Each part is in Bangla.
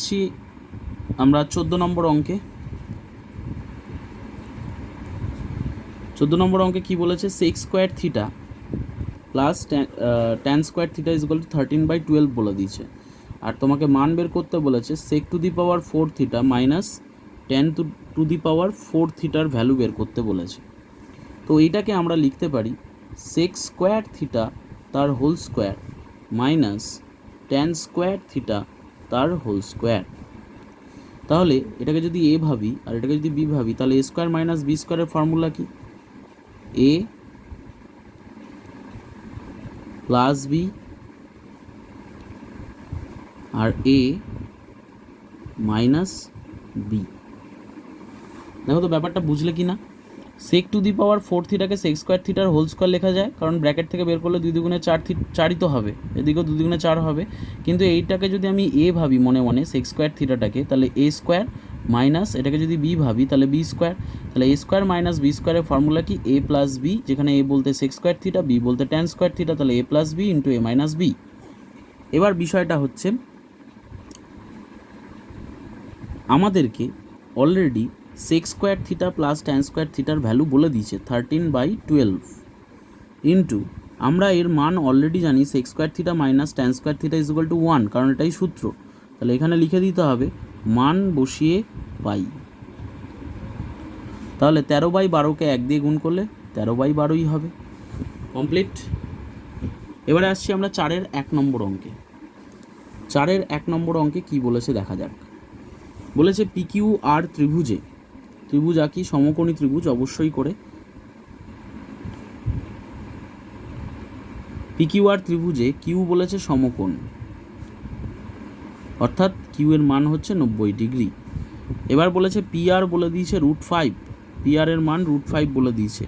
আসছি আমরা 14 নম্বর অঙ্কে। 14 নম্বর অঙ্কে কী বলেছে, sec square theta plus tan square theta is equal to 13/12 বলে দিয়েছে। আর তোমাকে মান বের করতে বলেছে sec to the power 4 theta minus tan to the power 4 থিটার ভ্যালু বের করতে বলেছে। তো এইটাকে আমরা লিখতে পারি সেক স্কোয়ার থিটা তার whole square minus tan square theta তার হোল স্কোয়ার। তাহলে এটাকে যদি এ ভাবি আর এটাকে যদি বি ভাবি, তাহলে এ স্কোয়ার মাইনাস বি স্কোয়ারের ফর্মুলা কি? এ প্লাস বি আর এ মাইনাস বি। দেখো তো ব্যাপারটা বুঝলে কি না? সেক টু দি পাওয়ার 4 থিটাকে সেক স্কোয়ার থিটার হোল স্কোয়ার লেখা যায়, কারণ ব্র্যাকেট থেকে বের করলে 2 দুগুণে 4ই তো হবে, এদিকেও 2 দুগুণে 4 হবে। কিন্তু এইটাকে যদি আমি এ ভাবি মনে মনে সেক স্কোয়ার থিটাটাকে, তাহলে এ স্কোয়ার মাইনাস এটাকে যদি বি ভাবি তাহলে বি স্কোয়ার। তাহলে এ স্কোয়ার মাইনাস বি স্কোয়ারের ফর্মুলা কি? এ প্লাস বি, যেখানে এ বলতে সেক স্কোয়ার থিটা, বি বলতে ট্যান স্কোয়ার থিটা, তাহলে A plus B into A minus B. এবার বিষয়টা হচ্ছে আমাদেরকে already sec square theta plus tan square থিটার ভ্যালু বলে দিয়েছে 13/12 ইন্টু আমরা এর মান অলরেডি জানি sec square theta minus tan square theta is equal to 1, কারণ এটাই সূত্র। তাহলে এখানে লিখে দিতে হবে মান বসিয়ে পাই। তাহলে 13/12কে 1 দিয়ে গুণ করলে 13/12ই হবে। কমপ্লিট। এবারে আসছি আমরা 4-এর 1 নম্বর অঙ্কে। 4-এর 1 নম্বর অঙ্কে কি বলেছে দেখা যাক। বলেছে পিকিউ আর ত্রিভুজ আঁকি, সমকোণী ত্রিভুজ অবশ্যই করে। পিকিউ আর ত্রিভুজে কিউ বলেছে সমকোণ, অর্থাৎ কিউ এর মান হচ্ছে 90 ডিগ্রি। এবার বলেছে পি আর বলে দিয়েছে √5, পি আর এর মান √5 বলে দিয়েছে।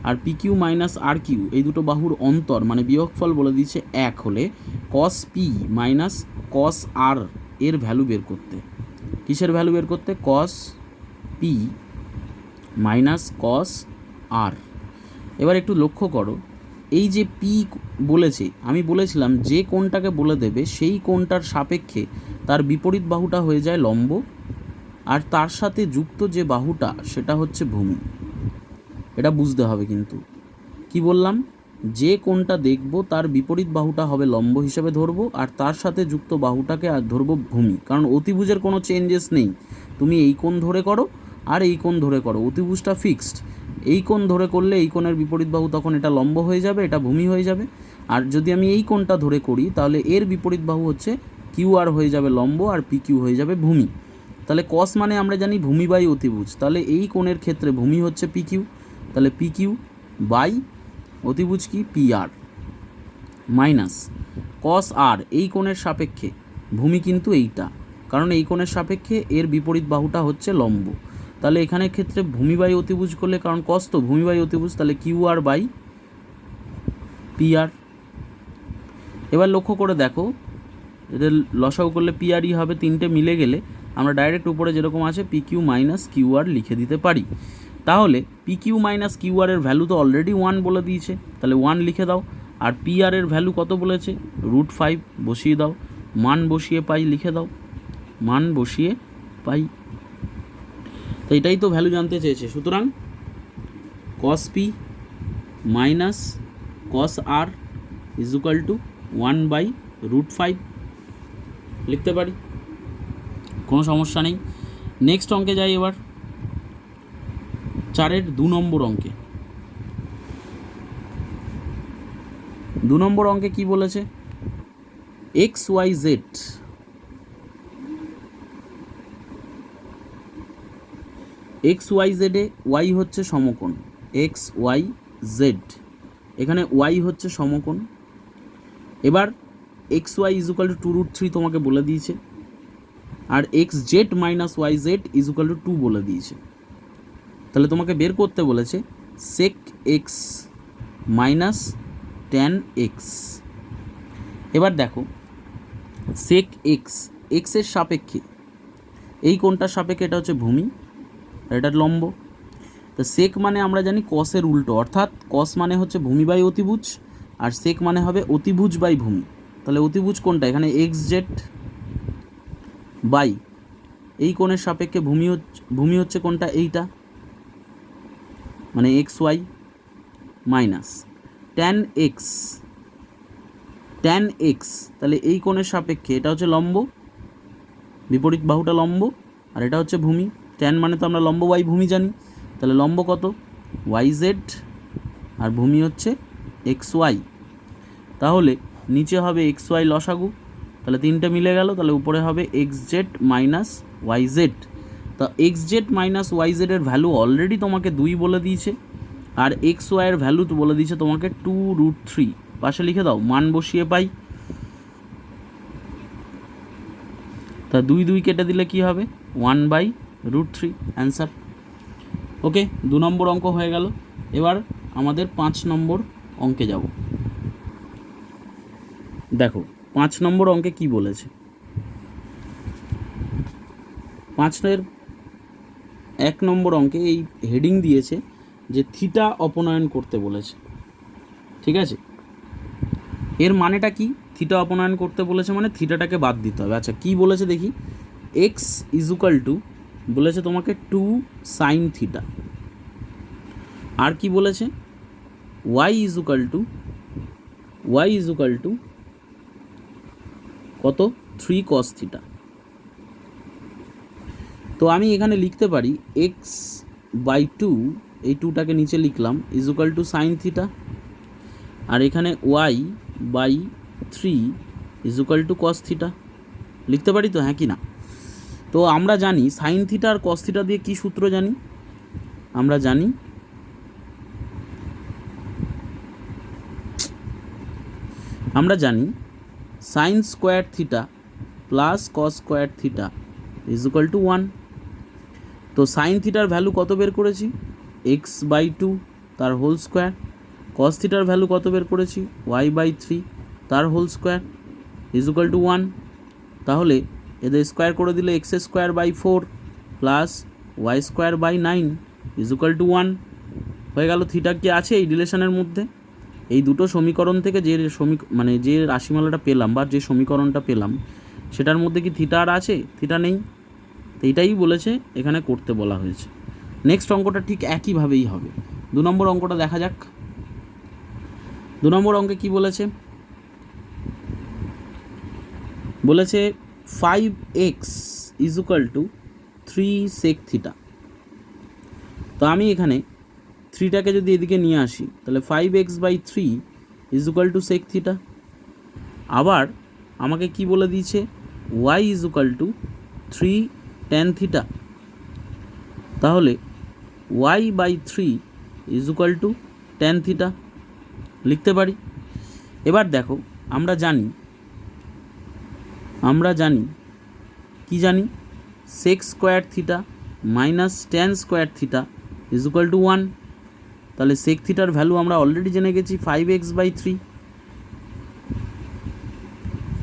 আর পি কিউ মাইনাস আর কিউ এই দুটো বাহুর অন্তর মানে বিয়োগফল বলে দিয়েছে 1 হলে কস পি মাইনাস কস আর এর ভ্যালু বের করতে। কিসের ভ্যালু বের করতে? কস পি মাইনাস কস আর। এবার একটু লক্ষ্য করো, এই যে পি বলেছে, আমি বলেছিলাম যে কোণটাকে বলে দেবে সেই কোণটার সাপেক্ষে তার বিপরীত বাহুটা হয়ে যায় লম্ব, আর তার সাথে যুক্ত যে বাহুটা সেটা হচ্ছে ভূমি। এটা বুঝতে হবে কিন্তু। কি বললাম? যে কোণটা দেখব তার বিপরীত বাহুটা হবে লম্ব হিসেবে ধরবো, আর তার সাথে যুক্ত বাহুটাকে আর ধরবো ভূমি, কারণ অতিভুজের কোনো চেঞ্জেস নেই। তুমি এই কোণ ধরে করো আর এই কোণ ধরে করো, অতিভুজটা ফিক্সড। এই কোণ ধরে করলে এই কোণের বিপরীত বাহু তখন এটা লম্ব হয়ে যাবে, এটা ভূমি হয়ে যাবে। আর যদি আমি এই কোণটা ধরে করি তাহলে এর বিপরীত বাহু হচ্ছে কিউ আর হয়ে যাবে লম্ব, আর পি কিউ হয়ে যাবে ভূমি। তাহলে কস মানে আমরা জানি ভূমি বাই অতিভুজ, তাহলে এই কোণের ক্ষেত্রে ভূমি হচ্ছে পি কিউ, তাহলে পি কিউ বাই অতিভুজ কি পি আর মাইনাস কস আর এই কোণের সাপেক্ষে ভূমি কিন্তু এইটা, কারণ এই কোণের সাপেক্ষে এর বিপরীত বাহুটা হচ্ছে লম্ব। তাহলে এখানের ক্ষেত্রে ভূমি বাই অতিভুজ করলে, কারণ কস তো ভূমি বাই অতিভুজ, তাহলে Q R by P R. এবার লক্ষ্য করে দেখো, এদের লসাগু করলে পি আরই হবে, তিনটে মিলে গেলে আমরা ডাইরেক্ট উপরে যেরকম আছে P Q minus Q R লিখে দিতে পারি। তাহলে P Q minus Q R এর ভ্যালু তো অলরেডি 1 বলে দিয়েছে, তাহলে 1 লিখে দাও। আর পি আর এর ভ্যালু কত বলেছে? √5 বসিয়ে দাও, মান বসিয়ে পাই লিখে দাও, মান বসিয়ে পাই। তো এটাই তো ভ্যালু জানতে চেয়েছে। সুতরাং cos P minus cos R is equal to 1/√5 লিখতে পারি, কোনো সমস্যা নেই। নেক্সট অঙ্কে যাই এবার, 4-এর 2 নম্বর অঙ্কে। 2 নম্বর অঙ্কে কি বলেছে? X y z, x y জেডে ওয়াই হচ্ছে সমকোণ, এক্স ওয়াই জেড, এখানে ওয়াই হচ্ছে সমকোণ। এবার x y is equal to 2√3 তোমাকে বলে দিয়েছে, আর x z minus y z is equal to 2 বলে দিয়েছে। তাহলে তোমাকে বের করতে বলেছে sec x minus tan x. এবার দেখো সেক এক্স, এক্সের সাপেক্ষে এই কোণটার সাপেক্ষে এটা হচ্ছে ভূমি, আর এটা লম্ব। তো সেক মানে আমরা জানি কসের উল্টো, অর্থাৎ কস মানে হচ্ছে ভূমি বাই অতিভুজ, আর সেক মানে হবে অতিভুজ বাই ভূমি। তাহলে অতিভুজ কোনটা? এখানে এক্স জেড বাই এই কোণের সাপেক্ষে ভূমি হচ্ছে কোনটা, এইটা, মানে X Y minus tan X, তাহলে এই কোণের সাপেক্ষে এটা হচ্ছে লম্ব, বিপরীত বাহুটা লম্ব, আর এটা হচ্ছে ভূমি। ট্যান মানে তো আমরা লম্ব বাই ভূমি জানি, তাহলে লম্ব কত, ওয়াই জেড, আর ভূমি হচ্ছে এক্স ওয়াই। তাহলে নিচে হবে এক্স ওয়াই লসাগু, তাহলে তিনটে মিলে গেল, তাহলে উপরে হবে x z minus y z. তা এক্স জেড মাইনাস ওয়াই জেডের ভ্যালু অলরেডি তোমাকে 2 বলে দিয়েছে, আর এক্স ওয়াইয়ের ভ্যালু তো বলে দিয়েছে তোমাকে 2√3। পাশে লিখে দাও, মান বসিয়ে পাই। তা 2 কেটে দিলে কি হবে, 1/√3 অ্যান্সার। ওকে, 2 নম্বর অঙ্ক হয়ে গেল। এবার আমাদের 5 নম্বর অঙ্কে যাব। দেখো 5 নম্বর অঙ্কে কি বলেছে। 1 নম্বর অঙ্কে এই হেডিং দিয়েছে যে থিটা অপনয়ন করতে বলেছে। ঠিক আছে, এর মানেটা কি, থিটা অপনয়ন করতে বলেছে মানে থিটাটাকে বাদ দিতে হবে। আচ্ছা কি বলেছে দেখি, এক্স ইজুকাল টু বলেছে তোমাকে 2 সাইন থিটা, আর কি বলেছে ওয়াই ইজুকাল টু কত, 3 কস থিটা। তো আমি এখানে লিখতে পারি x/2, এই 2টাকে নিচে লিখলাম, ইজুকাল টু সাইন থিটা, আর এখানে y/3 equal to cos theta. লিখতে পারি তো, হ্যাঁ কি না? তো আমরা জানি সাইন থিটা আর কস থিটা দিয়ে কি সূত্র জানি, আমরা জানি sine square theta plus cos square theta is equal to 1। তো সাইন থিটার ভ্যালু কত বের করেছি, x/2 তার হোল স্কোয়ার, কস থিটার ভ্যালু কত বের করেছি, y/3 তার হোল স্কোয়ার ইজুকাল টু 1। তাহলে এদের স্কোয়ার করে দিলে x²/4 plus y²/9 equal to 1 হয়ে গেল। থিটা কি আছে এই রিলেশনের মধ্যে? এই দুটো সমীকরণ থেকে যে যে রাশিমালাটা পেলাম বা যে সমীকরণটা পেলাম সেটার মধ্যে কি থিটা আর আছে? থিটা নেই। তো এইটাই বলেছে এখানে করতে বলা হয়েছে। নেক্সট অঙ্কটা ঠিক একইভাবেই হবে। 2 নম্বর অঙ্কটা দেখা যাক। 2 নম্বর অঙ্কে কি বলেছে, বলেছে 5x equal to 3 sec theta. তো আমি এখানে 3টাকে যদি এদিকে নিয়ে আসি তাহলে 5x/3 equal to sec theta. আবার আমাকে কি বলে দিয়েছে, y is equal to 3 tan theta. তাহলে y/3 equal to tan theta লিখতে পারি। এবার দেখো আমরা জানি কি জানি, sec square theta minus tan square theta is equal to 1। তাহলে sec থিটার ভ্যালু আমরা অলরেডি জেনে গেছি 5x/3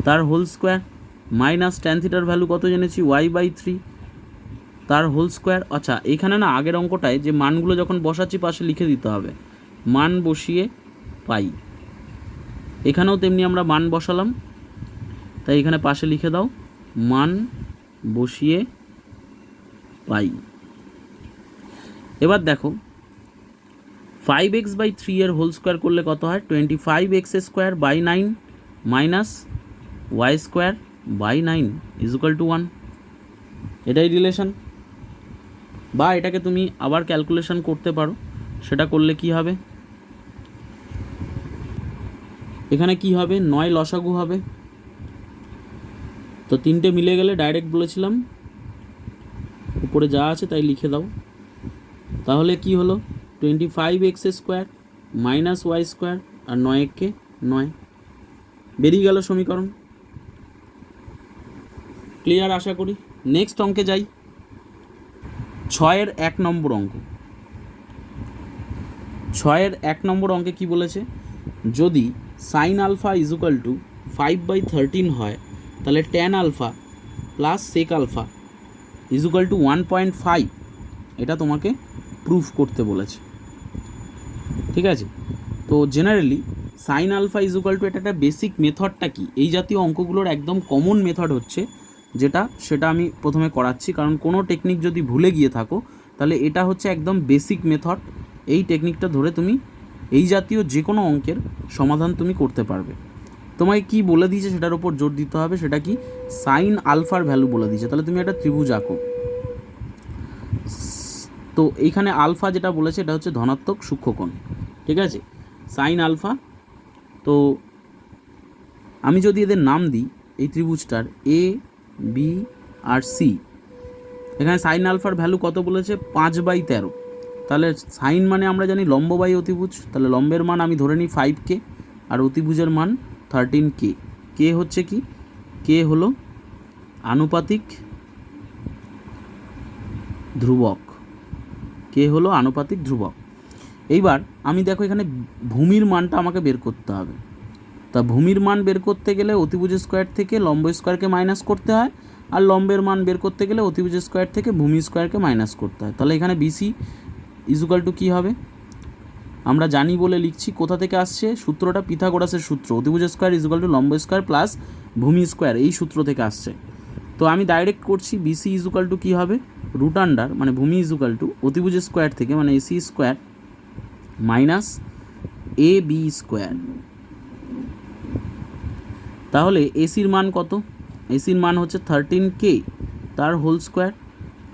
তার হোল স্কোয়ার, মাইনাস tan থিটার ভ্যালু কত জেনেছি, y/3 তার হোল স্কোয়ার। আচ্ছা এখানে না আগের অঙ্কটায় যে মানগুলো যখন বসাচ্ছি পাশে লিখে দিতে হবে, মান বসিয়ে পাই। এখানেও তেমনি আমরা মান বসালাম, তাই এখানে পাশে লিখে দাও, মান বসিয়ে পাই। এবার দেখো 5x/3 এর হোল স্কোয়ার করলে কত হয়, 25x²/9 minus y²/9 equal to 1। এটাই রিলেশন, বা এটাকে তুমি আবার ক্যালকুলেশন করতে পারো। সেটা করলে কি হবে, এখানে কি হবে, 9 লসাগু হবে। তো 3টে মিলে গেলে ডাইরেক্ট বলেছিলাম উপরে যা আছে তাই লিখে দাও। তাহলে কি হলো, 25x² মাইনাস y² আর 9 9 বেরিয়ে গেল সমীকরণ। ক্লিয়ার আশা করি। নেক্সট অঙ্কে যাই। 6-এর 1 নম্বর অঙ্ক। 6-এর 1 নম্বর অঙ্কে কি বলেছে, যদি সাইন আলফা ইজুকাল টু 5/13 হয় তাহলে tan alpha plus sec alpha is equal to 1.5, এটা তোমাকে প্রুফ করতে বলেছে। ঠিক আছে, তো generally sine alpha is equal to এটা একটা বেসিক মেথডটা কি, এই জাতীয় অঙ্কগুলোর একদম কমন মেথড হচ্ছে সেটা আমি প্রথমে করাচ্ছি, কারণ কোনো টেকনিক যদি ভুলে গিয়ে থাকো তাহলে এটা হচ্ছে একদম বেসিক মেথড। এই টেকনিকটা ধরে তুমি এই জাতীয় যে কোনো অঙ্কের সমাধান তুমি করতে পারবে। তোমায় কি বলে দিয়েছে সেটার উপর জোর দিতে হবে, সেটা কি সাইন আলফার ভ্যালু বলে দিয়েছে। তাহলে তুমি একটা ত্রিভুজ আঁকো। তো এইখানে আলফা যেটা বলেছে এটা হচ্ছে ধনাত্মক সূক্ষ্মকোণ, ঠিক আছে, সাইন আলফা। তো আমি যদি এদের নাম দিই এই ত্রিভুজটার এ বি আর সি, এখানে সাইন আলফার ভ্যালু কত বলেছে 5/13। তাহলে সাইন মানে আমরা জানি লম্ব বাই অতিভুজ, তাহলে লম্বের মান আমি ধরে নিই 5K আর অতিভুজের মান 13K। কে হচ্ছে কি, কে হলো আনুপাতিক ধ্রুবক, কে হলো আনুপাতিক ধ্রুবক। এইবার আমি দেখো এখানে ভূমির মানটা আমাকে বের করতে হবে। তা ভূমির মান বের করতে গেলে অতিভুজ স্কোয়ার থেকে লম্ব স্কোয়ারকে মাইনাস করতে হয়, আর লম্বের মান বের করতে গেলে অতিভুজ স্কোয়ার থেকে ভূমি স্কোয়ারকে মাইনাস করতে হয়। তাহলে এখানে বিসি ইজুকাল টু কী হবে, আমরা জানি বলে লিখছি, কোথা থেকে আসছে সূত্রটা, পিথাগোরাসের সূত্র, অতিভুজ স্কোয়ার ইজুকাল টু লম্ব স্কোয়ার প্লাস ভূমি স্কোয়ার, এই সূত্র থেকে আসছে। তো আমি ডাইরেক্ট করছি, বিসি ইজুকাল টু কী হবে, রুট আন্ডার মানে ভূমি ইজুকাল টু অতিভুজ স্কোয়ার থেকে মানে AC square minus A B square. তাহলে এসির মান কত, এসির মান হচ্ছে 13K তার হোল স্কোয়ার,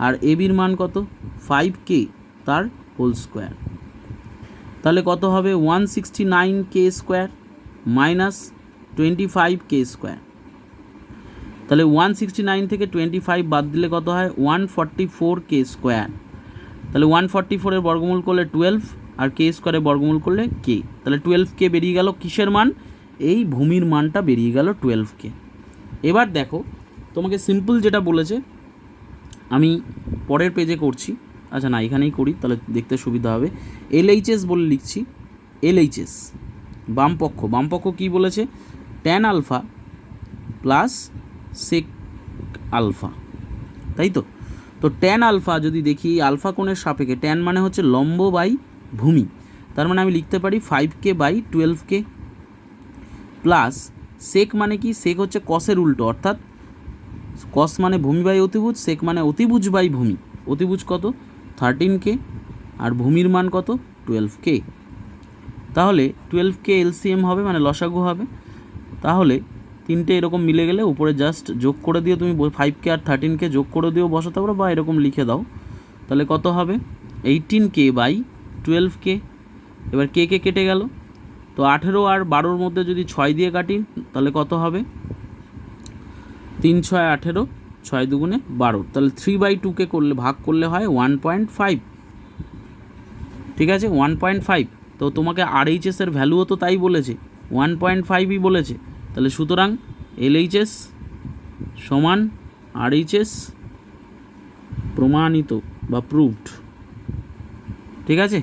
আর এবির মান কত 5K তার হোল স্কোয়ার। তাহলে কত হবে 169K square minus 25K square. তাহলে 169 থেকে 25 বাদ দিলে কত হয় 144K স্কোয়ার। তাহলে 144-এর বর্গমূল করলে 12 আর K স্কোয়ারের বর্গমূল করলে K। তাহলে 12K বেরিয়ে গেল, কিসের মান, এই ভূমির মানটা বেরিয়ে গেল 12K। এবার দেখো তোমাকে সিম্পল যেটা বলেছে আমি পরের পেজে করছি, আচ্ছা না এখানেই করি তাহলে দেখতে সুবিধা হবে। LHS বলে লিখছি, LHS বামপক্ষ কী বলেছে, tan alpha plus sec alpha, তাই তো। তো ট্যান আলফা যদি দেখি আলফা কোণের সাপেক্ষে, ট্যান মানে হচ্ছে লম্ব বাই ভূমি, তার মানে আমি লিখতে পারি 5K/12K প্লাস সেক মানে কি, সেক হচ্ছে কসের উল্টো, অর্থাৎ কস মানে ভূমি বাই অতিভুজ, সেক মানে অতিভুজ বাই ভূমি। অতিভুজ কত 13K আর ভূমির মান কত 12K। তাহলে 12K এলসিএম হবে মানে লসাগু হবে। তাহলে তিনটে এরকম মিলে গেলে উপরে জাস্ট যোগ করে দিও, তুমি 5K আর 13K যোগ করে দিও, বসাতে পারো বা এরকম লিখে দাও। তাহলে কত হবে 18K/12K। এবার কে কেটে গেল, তো 18 আর 12-র মধ্যে যদি 6 দিয়ে কাটি তাহলে কত হবে 3 × 6 = 18, 6 × 2 = 12। তাহলে 3/2কে করলে ভাগ করলে হয় 1.5, ঠিক আছে 1.5। তো তোমাকে RHS-এর ভ্যালুও তো তাই বলেছে, 1.5ই বলেছে। তাহলে সুতরাং LHS সমান RHS প্রমাণিত বা প্রুভড, ঠিক আছে।